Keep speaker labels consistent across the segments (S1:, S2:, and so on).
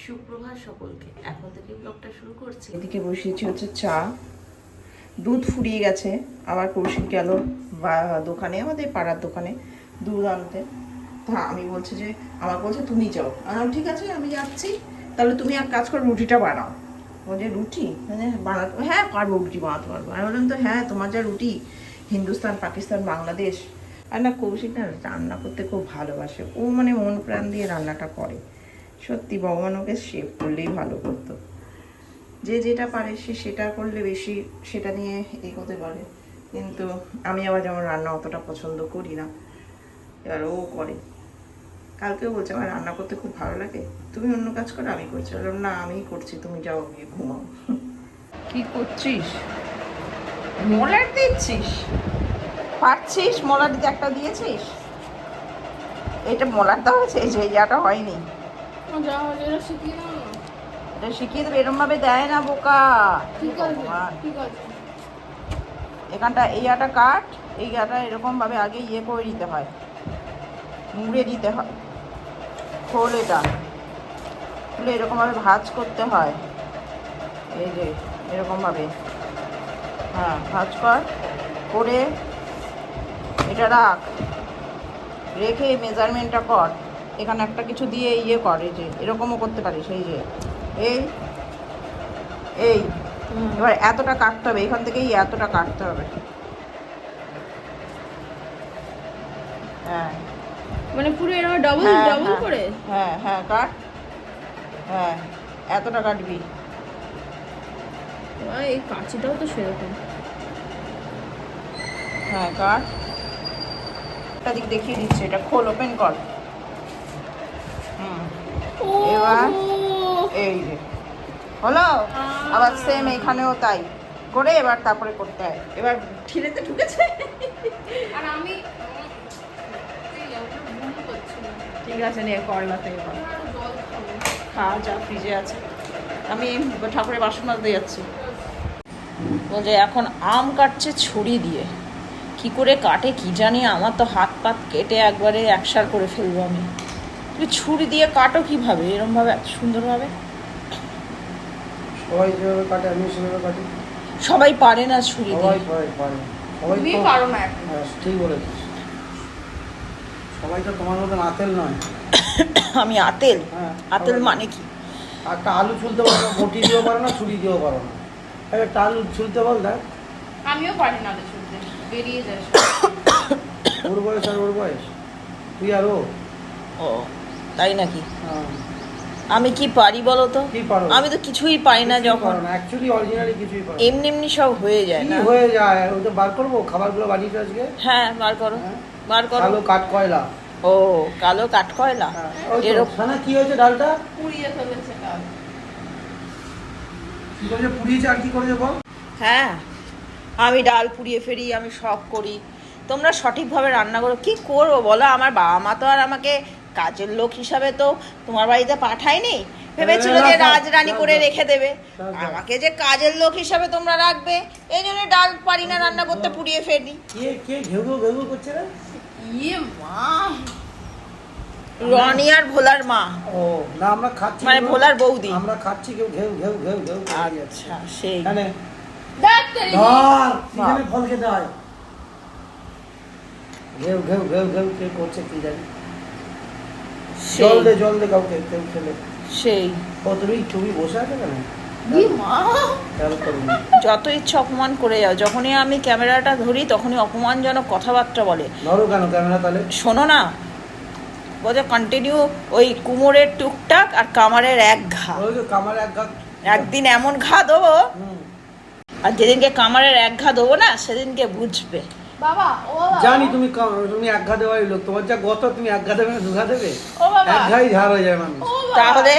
S1: সুপ্রভাত সকলকে। এখন থেকে ব্লগটা শুরু করছি। এদিকে বসিয়েছি হচ্ছে চা, দুধ ফুরিয়ে গেছে। আবার কৌশিক গেল দোকানে, আমাদের পাড়ার দোকানে দুধ আনতে। হ্যাঁ, আমি বলছি যে আমাকে বলছে তুমি যাও। ঠিক আছে আমি যাচ্ছি, তাহলে তুমি এক কাজ করো, রুটিটা বানাও। বলছে রুটি মানে বানাতে, হ্যাঁ পারবো, রুটি বানাতে পারবো। আমি বললাম তো হ্যাঁ, তোমার যা রুটি, হিন্দুস্তান পাকিস্তান বাংলাদেশ। আর না, কৌশিক না রান্না করতে খুব ভালোবাসে, ও মানে মন প্রাণ দিয়ে রান্নাটা করে। সত্যি ভগবান ওকে শেভ করলেই ভালো করতো। যে যেটা পারে সে সেটা করলে বেশি সেটা নিয়ে এগোতে পারে। কিন্তু আমি আবার যেমন রান্না অতটা পছন্দ করি না, এবার ও করে। কালকেও বলছে আমার রান্না করতে খুব ভালো লাগে, তুমি অন্য কাজ করো, আমি করছি। বললাম না, আমিই করছি, তুমি যাও গিয়ে ঘুমাও। কি করছিস? মলার দিচ্ছিস? পারছিস? মলার দিতে একটা দিয়েছিস? এটা মলার দেওয়া হয়েছে, এই যে ইয়াটা হয়নি। এটা শিখিয়ে দেবে, এরম ভাবে দেয় না বোকা। এখানটা এই আটা কাট, এই আটা এরকম ভাবে আগে ইয়ে করে দিতে হয়, মুড়ে দিতে হয়। খোল এটা খুলে এরকম ভাবে ভাঁজ করতে হয়, এই যে এরকম ভাবে। হ্যাঁ, ভাঁজ করে এটা রাখ, রেখে মেজারমেন্টটা কর। এখানে একটা কিছু দিয়ে ইয়ে কর, এই যে এরকমও করতে পারিস। এই যে এই এবার এতটা কাটতে হবে, এখান থেকেই এতটা কাটতে হবে। হ্যাঁ,
S2: মানে পুরো এরকম ডাবল ডাবল করে।
S1: হ্যাঁ হ্যাঁ কাট, হ্যাঁ এতটা কাটবি।
S2: এই কাঁচিটাও তো সেরকম।
S1: হ্যাঁ কাট, একটা দিক দেখিয়ে দিচ্ছে, এটা খোল, ওপেন কর। এবার এই যে হলো। আবার সেম এখানেও তাই করে এবার তারপরে করতে হয়। এবার ঠিলেতে ঢুকেছে।
S2: আর আমি
S1: ঠিক আছে, নিয়ে করলাতে এবার খাওয়া যা ফ্রিজে আছে। আমি ঠাকুরের বাসন মাজতে যাচ্ছি। বলছে এখন আম কাটছে ছুরি দিয়ে, কি করে কাটে কি জানি, আমার তো হাত পাত কেটে একবারে একসার করে ফেলবো আমি। তুমি ছুরি দিয়ে কাটো কিভাবে এরমভাবে, এত সুন্দরভাবে?
S3: সবাই যেভাবে কাটে আমি সেভাবে কাটি।
S1: সবাই পারে না ছুরি
S3: সবাই
S1: দিয়ে।
S3: পারে, সবাই
S2: তুমি
S3: তো
S2: পারো না এখন।
S3: হ্যাঁ, ঠিক বলেছিস। সবাই তো তোমার মতন আতেল নয়।
S1: আমি আতেল?
S3: হ্যাঁ,
S1: আতেল
S3: সবাই
S1: মানে কি?
S3: একটা আলু ছুলতে পারো, বটি দিয়েও পারো না, ছুরি দিয়েও পারো না। একটা আলু ছুলতে বল, দেখ।
S2: আমিও পারি না রে ছুটতে, বেরিয়ে যায়।
S3: ওর বয়স আর ওর বয়স, তুই আর ও।
S1: ও তাই নাকি?
S3: হ্যাঁ।
S1: আমি কি পারি বলো তো?
S3: কি পারো?
S1: আমি তো কিছুই পারি না। যখন
S3: অ্যাকচুয়ালি অরিজিনালি কিছুই পারো না।
S1: এমনি এমনি সব হয়ে যায় না।
S3: কি হয়ে যায়? ওই তো বার করবো খাবারগুলো বানিয়েছো আজকে।
S1: হ্যাঁ বার করো,
S3: হ্যাঁ।
S1: বার করো।
S3: কালো কাঠ কয়লা।
S1: ও কালো কাঠকয়লা। এরকম
S3: এরকম কি হয়েছে ডালটা?
S2: পুড়িয়ে ফেলেছে ডাল।
S3: কি করেছে পুড়িয়েছে, আর কি করেছে বল?
S1: হ্যাঁ, আমি ডাল পুড়িয়ে ফেরি, আমি সব করি। তোমরা সঠিকভাবে রান্না করো। কি করবো বলো, আমার বাবা মা তো আর আমাকে কাজের লোক হিসাবে তো তোমার বাড়িতে পাঠায়নি। ভেবেছিল যে রাজরানী করে রেখে দেবে, আমাকে যে কাজের লোক হিসাবে তোমরা রাখবে, এই জন্য ডাল পারি না রান্না করতে, পুড়িয়ে ফেলি।
S3: কে কে ঘেউ ঘেউ করছে রে?
S2: ইয়ে মা,
S1: রনি আর ভোলার মা।
S3: ও না, আমরা খাচ্ছি
S1: মানে ভোলার বৌদি।
S3: আমরা খাচ্ছি, কেউ ঘেউ ঘেউ ঘেউ ঘেউ করে যাচ্ছে।
S1: আচ্ছা সেই।
S3: এখানে
S2: ডাক্তার
S3: ধর, এখানে ফল খেতে হয়। ঘেউ ঘেউ ঘেউ ঘেউ কে করছে কি জানি। জল দে কাউকে, কেউ খেলে।
S1: সেই
S3: ও তুমি বসে আছে কেন?
S2: ইয়ে মা,
S3: খেয়াল করুন।
S1: যত ইচ্ছা অপমান করে যাও, যখনই আমি ক্যামেরাটা ধরি তখনই অপমানজনক কথাবার্তা বলে।
S3: ধরো কেন ক্যামেরা তাহলে?
S1: শোনো না, বলছে কন্টিনিউ ওই কুমোরের টুকটাক আর কামারের এক ঘা।
S3: ওই তো কামার এক ঘা।
S1: একদিন এমন ঘা দেবো,
S3: হুম।
S1: আর যেদিনকে কামারের এক ঘা দেবো না সেদিনকে বুঝবে।
S2: বাবা ও বাবা,
S3: জানি তুমি এক ঘা দেওয়াই লোক, তোমার যা গত, তুমি এক ঘা দেবে না, দু ঘা দেবে?
S2: ও বাবা,
S3: এক ঘাই ঝাড় হয়ে যায় মানুষ।
S2: ও বাবা।
S1: তাহলে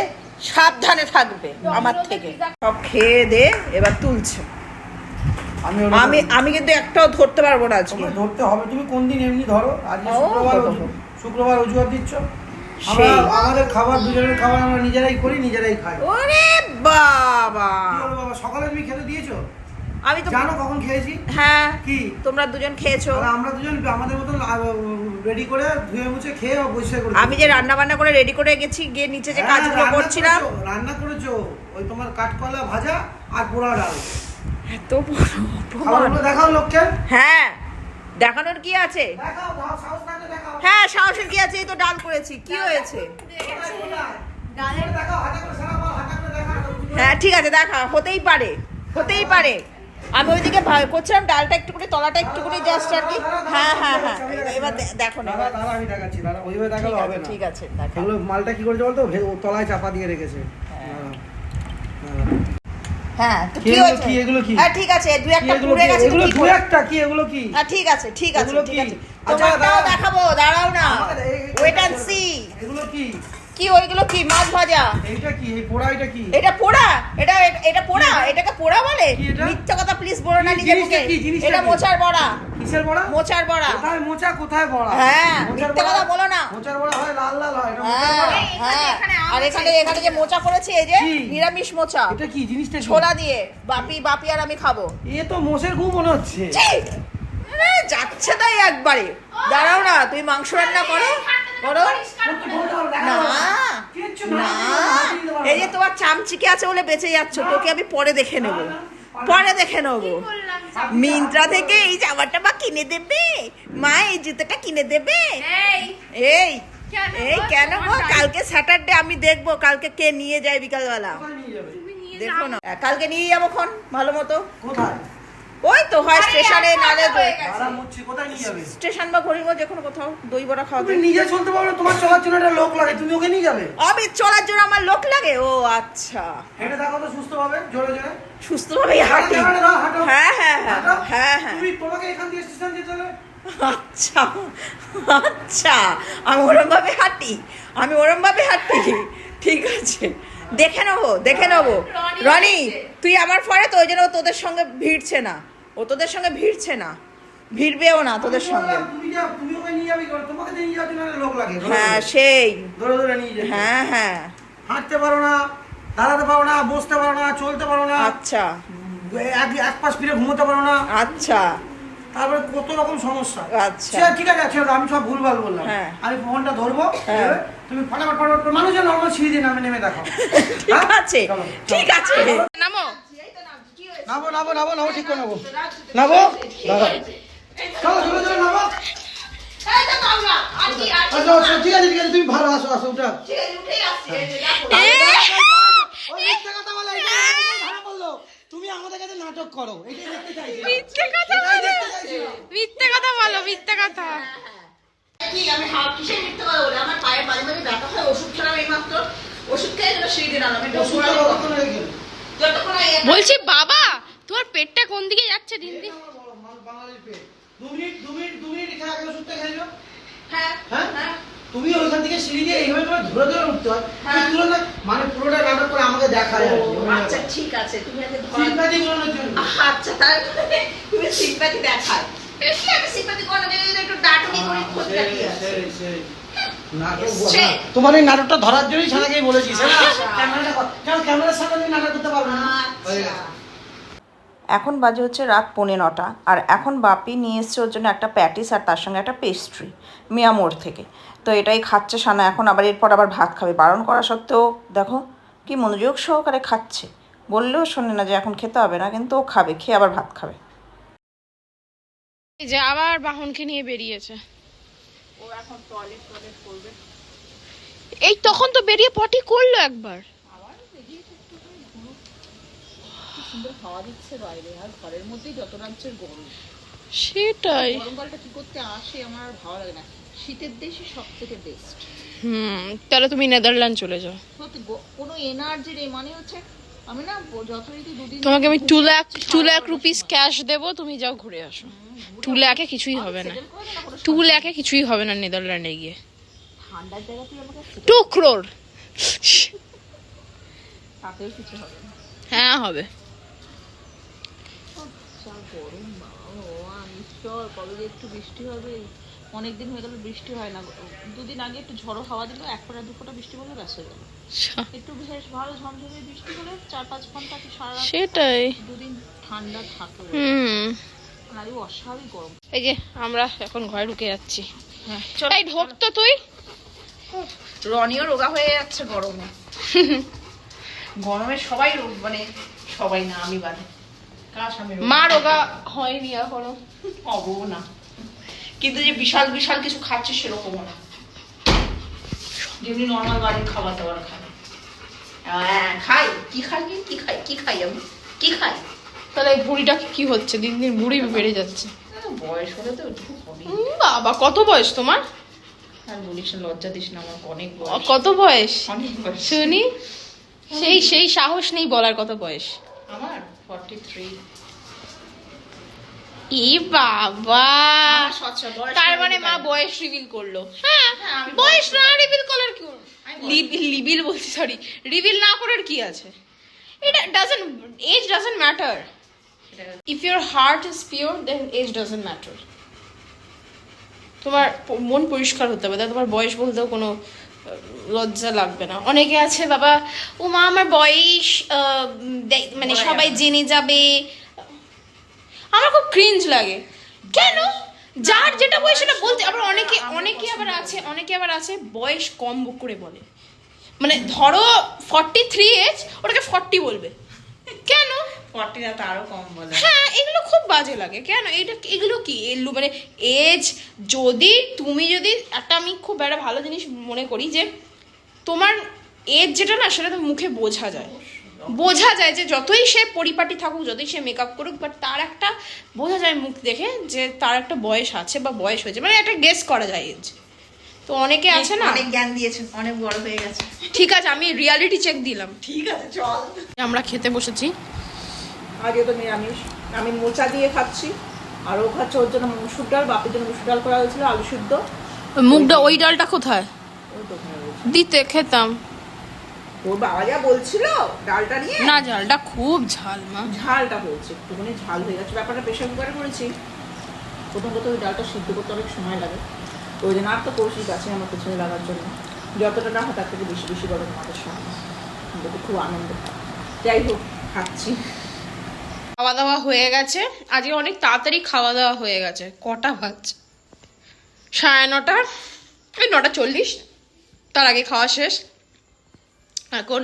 S1: সাবধানে থাকবে আমার থেকে। সব খেয়ে দে এবার তুলছে। আমি আমি কিন্তু একটাও ধরতে পারবো না আজকে।
S3: তোমাকে ধরতে হবে, তুমি কোন দিন এমনি ধরো। আজকে শুক্রবার অজুহাত দিচ্ছ।
S1: সেই।
S3: আমাদের খাবার, দুজনের খাবার আমরা নিজেরাই করি, নিজেরাই খাই।
S1: ওরে বাবা,
S3: কি হলো বাবা, সকালে তুমি খেতে দিয়েছো?
S1: আমি তো
S3: জানো কখন খেয়েছি?
S1: হ্যাঁ
S3: কি?
S1: তোমরা দুজন খেয়েছো।
S3: আর আমরা দুজন আমাদের মতন রেডি করে ধুয়ে মুছে খেয়ে পরিষ্কার করে
S1: আমি যে রান্না বান্না করে রেডি করে গেছি, গিয়ে নিচে যে কাজগুলো করছিলাম।
S3: রান্না করেছো ওই তোমার কাঠকলা ভাজা আর পোড়া ডাল।
S1: এত বড় অপমান।
S3: খাবারগুলো দেখাও লোককে।
S1: হ্যাঁ, দেখানোর কি আছে?
S3: দেখাও, দাও, সাহস থাকলে দেখাও।
S1: হ্যাঁ, সাহসের কি আছে? এই তো ডাল করেছি, কি হয়েছে?
S3: ডালের দেখাও, হাতে করে সারা বল, হাতে করে দেখাও।
S1: হ্যাঁ ঠিক আছে, দেখা হতেই পারে, হতেই পারে। আমি ওইদিকে করছিলাম ডালটা একটুখানি, তলাটা একটুখানি জাস্ট আর কি। হ্যাঁ হ্যাঁ হ্যাঁ, এবার দেখো না।
S3: দাদা দাদা আমি দেখাচ্ছি, দাদা ওইভাবে দেখালে হবে না।
S1: ঠিক আছে দেখো।
S3: এগুলো মালটা কি করেছে বলতো, তলায় চাপা দিয়ে রেখেছে।
S1: হ্যাঁ তো
S3: কি
S1: কি
S3: এগুলো
S1: হয়েছে?
S3: কি, এগুলো কি?
S1: হ্যাঁ ঠিক আছে, দুই একটা
S3: কি এগুলো
S1: পুড়ে
S3: কি?
S1: গেছে তো
S3: এগুলো
S1: কি
S3: দু
S1: করব?
S3: একটা কি, এগুলো কি?
S1: হ্যাঁ ঠিক আছে ঠিক আছে
S3: এগুলো
S1: ঠিক
S3: কি?
S1: আছে,
S3: আচ্ছা,
S1: তোমারটাও
S3: দাঁড়াও।
S1: দেখাবো, দাঁড়াও না। Wait and see.
S3: এগুলো কি?
S1: কি ওইগুলো কি? মাছ ভাজা।
S3: এইটা কি? এই পোড়া এটা কি?
S1: এটা পোড়া? এটা পোড়া? এটাকে পোড়া বলে?
S3: কি এটা?
S1: মিথ্যা কথা প্লিজ বলো না
S3: কি
S1: নিজের
S3: জিনিসটা
S1: মুখে।
S3: কি? জিনিসটা
S1: এটা
S3: কি?
S1: মোচার বড়া।
S3: কিসের বড়া?
S1: মোচার বড়া।
S3: কোথায় মোচা, কোথায় বড়া?
S1: হ্যাঁ,
S3: মোচার
S1: মিথ্যা কথা বলো না।
S3: মোচার বড়া হয় লাল লাল হয়, এটা মোচার
S1: হ্যাঁ
S3: বড়া?
S1: হ্যাঁ, আর এখানে যে মোচা করেছি, এই যে
S3: কি?
S1: নিরামিষ মোচা,
S3: এটা কি জিনিসটা? কি?
S1: ছোলা দিয়ে। বাপি আর আমি খাবো।
S3: এ তো মোষের গু মনে হচ্ছে।
S1: ছি! যাচ্ছে তাই একবারে। দাঁড়াও না, তুমি মাংস রান্না করো না। না, এই যে তোমার চামচিকে আছে বলে বেঁচে যাচ্ছ, তোকে আমি পরে দেখে নেবো, পরে দেখে নেবো। মিন্ত্রা থেকে এই জামাটা বা কিনে দেবে মা, এই জুতোটা কিনে দেবে। এই এই কেন গো? কালকে স্যাটারডে, আমি দেখবো কালকে কে নিয়ে যায় বিকালবেলা।
S3: কোথায় নিয়ে যাবে?
S1: দেখো না, কালকে নিয়ে যাবো খন ভালো মতো।
S3: কোথায়?
S1: ওই তো হয় স্টেশনে, নালে
S3: দাঁড়া মুচ্ছি, কোথায় নিয়ে যাবে?
S1: স্টেশন বা ঘড়িগঞ্জ, যে কোনো কোথাও দই বড়া খাওয়াতে।
S3: তুমি নিজে চলতে পারো না, তোমার চলার জন্য একটা লোক লাগে, তুমি ওকে নিয়ে যাবে?
S1: আমি চলার জন্য আমার লোক লাগে? ও আচ্ছা,
S3: হেঁটে থাকো তো সুস্থ ভাবে, জোরে জোরে।
S1: সুস্থভাবেই হাঁটি।
S3: হাঁটো।
S1: হ্যাঁ হ্যাঁ হ্যাঁ
S3: হাঁটো।
S1: হ্যাঁ হ্যাঁ।
S3: তুমি তোমাকে এখান থেকে স্টেশন যেতে হবে।
S1: আচ্ছা আচ্ছা, আমি ওরম ভাবে হাঁটি, ঠিক আছে, দেখে নেবো দেখে নেবো। রনি, তুই আমার পরে তো, ওই জন্য ও তোদের সঙ্গে ভিড়ছে না, ভিড়বেও না তোদের
S3: আমি
S1: সঙ্গে।
S3: বললাম, তুমি ওকে নিয়ে যাবে কি করে? তোমাকে তো নিয়ে যাওয়ার জন্য একটা লোক লাগে।
S1: হ্যাঁ সেই,
S3: ধরে ধরে নিয়ে যাবে।
S1: হ্যাঁ হ্যাঁ।
S3: হাঁটতে পারো না, দাঁড়াতে পারো না, বসতে পারো না, চলতে পারো না,
S1: আচ্ছা
S3: এক পাশ ফিরে ঘুমোতে পারো না,
S1: আচ্ছা
S3: তারপরে কত রকম সমস্যা।
S1: আচ্ছা।
S3: সে ঠিক আছে, ছেড়ে দাও, আমি সব ভুলভাল বললাম।
S1: হ্যাঁ।
S3: আমি ফোনটা ধরবো,
S1: হ্যাঁ।
S3: তুমি ফটাফট করে মানুষের নর্মাল সিঁড়ি দিয়ে নেমে দেখো।
S1: ঠিক আছে ঠিক আছে।
S2: নামো।
S3: নাবো ঠিক করে নাবো, নাবো দাঁড়াও। চলো চলো চলো নাবো। আচ্ছা, ঠিক আছে তুমি ভালো আসো উঠা। ওই মিথ্যে কথা বলে, এটাই ধরা পড়লো। তুমি আমাদের কাছে নাটক করো, এটাই দেখতে চাইছি।
S2: মিথ্যে কথা বলো, মিথ্যে কথা।
S1: কি আমি কিসের মিথ্যে কথা বলি? আমার পায়ে মাঝে মাঝে ব্যথা হয়, ওষুধ খেলাম এইমাত্র, ওষুধ খেয়ে যেন সিঁড়ি দিয়ে নামলাম। যতক্ষণ
S2: বলছি বাবা, তোমার পেটটা কোন দিকে যাচ্ছে দিন দিন?
S3: বাঙালির পেট। 2 মিনিট এখানে আগে ওষুধটা খেয়ে যাও।
S1: হ্যাঁ
S3: হ্যাঁ?
S1: হ্যাঁ।
S3: তুমি ওইখান থেকে সিঁড়ি দিয়ে এইভাবে তোমার ধরে ধরে উঠতে হয়।
S1: হ্যাঁ।
S3: তুমি তুলো না, মানে পুরোটা নাটক করে আমাকে দেখায় আর কি।
S1: আচ্ছা ঠিক আছে, তুমি আগে ধরো।
S3: সিম্পাথি গুলোর জন্য।
S1: আচ্ছা, তাহলে তুমি সিম্পাথি দেখায়। কি আমি সিম্পাথি করো না, একটু ডাটুনি করে খোঁজ রাখি আছে।
S3: নাটক
S1: সে।
S3: তোমার এই নাটকটা ধরার জন্যই সারাকেই বলেছি।
S1: আচ্ছা।
S3: ক্যামেরার সামনে তুমি নাটক করতে পারবে না। হয়ে
S1: আচ্ছা।
S3: গেছে।
S1: এখন বাজে হচ্ছে রাত 9:45, আর এখন বাপি নিয়ে এসছে ওর জন্য একটা প্যাটিস আর তার সঙ্গে একটা পেস্ট্রি মিয়া মোড় থেকে। তো এটাই খাচ্ছে সানা এখন, আবার এরপর আবার ভাত খাবে। বারণ করা সত্ত্বেও দেখো কি মনোযোগ সহকারে খাচ্ছে, বললেও শোনে না যে এখন খেতে হবে না, কিন্তু ও খাবে, খেয়ে আবার ভাত খাবে।
S2: এই যে আবার বাহনকে নিয়ে বেরিয়েছে।
S1: ও এখন টয়লেট করবে।
S2: এই তখন তো বেরিয়ে পটি করলো একবার।
S1: সুন্দর হাওয়া দিচ্ছে বাইরে, আর ঘরের মধ্যেই যত রাজ্যের গরম।
S2: সেটাই।
S1: গরমকালটা কি করতে আসে আমার আর ভালো লাগে না, শীতের দেশে সব থেকে বেস্ট।
S2: তাহলে তুমি নেদারল্যান্ড চলে যাও।
S1: সত্যি কোনো এনার্জির মানে হচ্ছে, আমি না যতই দুদিন
S2: তোমাকে আমি 2 লাখ রুপিস ক্যাশ দেবো, তুমি যাও ঘুরে আসো। 2 লাখে কিছুই হবে না, 2 লাখে কিছুই হবে না নেদারল্যান্ডে গিয়ে।
S1: ঠান্ডার জায়গা তুই আমাকে
S2: 2 crore।
S1: তাতেও কিছু হবে না।
S2: হ্যাঁ হবে।
S1: গরম বাবা, আমি চল কবে যে একটু বৃষ্টি হবে।
S4: অনেকদিন হয়ে গেল বৃষ্টি হয় না, দুদিন আগে একটু ঝড়ো হাওয়া দিল, এক ফোঁটা দু ফোঁটা বৃষ্টি পড়লে ব্যাস হয়ে গেল। একটু বেশ ভালো ঝমঝমে বৃষ্টি হলে 4-5 ঘন্টা কি সারা রাত
S2: সেটাই।
S4: দুদিন ঠান্ডা থাকলো, আর অস্বাভাবিক গরম।
S2: এই যে আমরা এখন ঘরে ঢুকে যাচ্ছি।
S1: হ্যাঁ,
S2: এই ঢোক তো তুই।
S1: রনিও রোগা হয়ে যাচ্ছে গরমে। গরমে সবাই মানে সবাই না, আমি বাদে। কাশ আমি
S2: মা রোগা হয়নি এখনো।
S1: হবো না, কিন্তু যে বিশাল বিশাল কিছু খাচ্ছে সেরকমও না, যেমনি নর্মাল বাড়ির খাবার দাবার খাই। খাই কি খাই কি খাই কি খাই আমি কি খাই।
S2: তাহলে এই ভুঁড়িটা কি হচ্ছে? দিন দিন ভুঁড়ি বেড়ে যাচ্ছে।
S1: বয়স হলে তো একটু হবে।
S2: বাবা কত বয়স তোমার?
S1: আর বলিস না, লজ্জা দিস না, আমার অনেক বয়স।
S2: কত বয়স
S1: অনেক বয়স।
S2: শুনি। সেই সাহস নেই বলার কত বয়স।
S1: আমার 43।
S2: ই বাবা,
S1: সচ্চা বয়স।
S2: তার মানে মা বয়স রিভিল করলো। হ্যাঁ, বয়স না রিভিল করার কি, লিবিল বলছি, সরি, রিভিল না করার কি আছে? এটা doesn't, age doesn't matter. If your heart is pure then age doesn't matter. তোমার মন পরিষ্কার হতে হবে, তাই তোমার বয়স বলতেও কোনো লজ্জা লাগবে না। অনেকে আছে বাবা, ও মা আমার বয়স মানে সবাই জেনে যাবে। আমার খুব ক্রিঞ্জ লাগে। কেন? যার যেটা বয়স সেটা বলতে। আবার অনেকে আবার আছে বয়স কম করে বলে, মানে ধরো 43 এজ, ওটাকে 40 বলবে। কেন?
S1: 40 না, তারও কম বলে।
S2: হ্যাঁ, এগুলো খুব বাজে লাগে। কেন? এগুলো কি মানে এজ, তুমি যদি একটা, আমি খুব একটা ভালো জিনিস মনে করি যে তোমার এজ যেটা না, সেটা তো মুখে বোঝা যায় যে যতই সে পরিপাটি থাকুক, যতই সে মেকআপ করুক, বাট তার একটা বোঝা যায় মুখ দেখে যে তার একটা বয়স আছে বা বয়স হয়েছে, মানে একটা গেস করা যায় এজ। তো অনেকে আছে না,
S1: অনেক জ্ঞান দিয়েছেন, অনেক বড় হয়ে গেছে।
S2: ঠিক আছে, আমি রিয়ালিটি চেক দিলাম।
S1: ঠিক আছে, চল।
S2: আমরা খেতে বসেছি।
S1: আজকে তো নিরামিষ, আমি মোচা দিয়ে খাচ্ছি, আর ও খাচ্ছে ওর জন্য মুসুর ডাল, বাপের জন্য মুসুর ডাল করা হয়েছিল, আলু সিদ্ধ।
S2: মুগটা, ওই ডালটা কোথায়
S1: ওই তো ওখানে রয়েছে।
S2: দিতে খেতাম?
S1: তোর বাবা যা বলছিল ডালটা নিয়ে,
S2: না, ঝালটা খুব ঝাল মা।
S1: ঝালটা হয়েছে একটুখানি, ঝাল হয়ে গেছে। ব্যাপারটা প্রেশার কুকারে করেছি, প্রথম ওই ডালটা সিদ্ধ করতে অনেক সময় লাগে, ওই জন্য আর তো কৌশিক আছে আমার পেছনে লাগার জন্য, যতটা না হয় তার থেকে বেশি বেশি করে আমাদের সামনে, কিন্তু খুব আনন্দ পাই। যাই হোক, খাচ্ছি।
S2: খাওয়া দাওয়া হয়ে গেছে, আজকে অনেক তাড়াতাড়ি খাওয়া দাওয়া হয়ে গেছে। কটা বাজছে? 9:30, ওই 9:40, তার আগে খাওয়া শেষ। এখন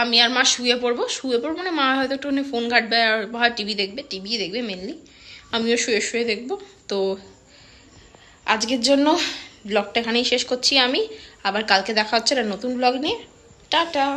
S2: আমি আর মা শুয়ে পড়বো মানে মা হয়তো একটুখানি ফোন ঘাটবে আর হয় টিভি দেখবে মেনলি, আমিও শুয়ে দেখবো। তো আজকের জন্য ব্লগটা এখানেই শেষ করছি আমি, আবার কালকে দেখা হচ্ছে একটা নতুন ব্লগ নিয়ে। টাটা।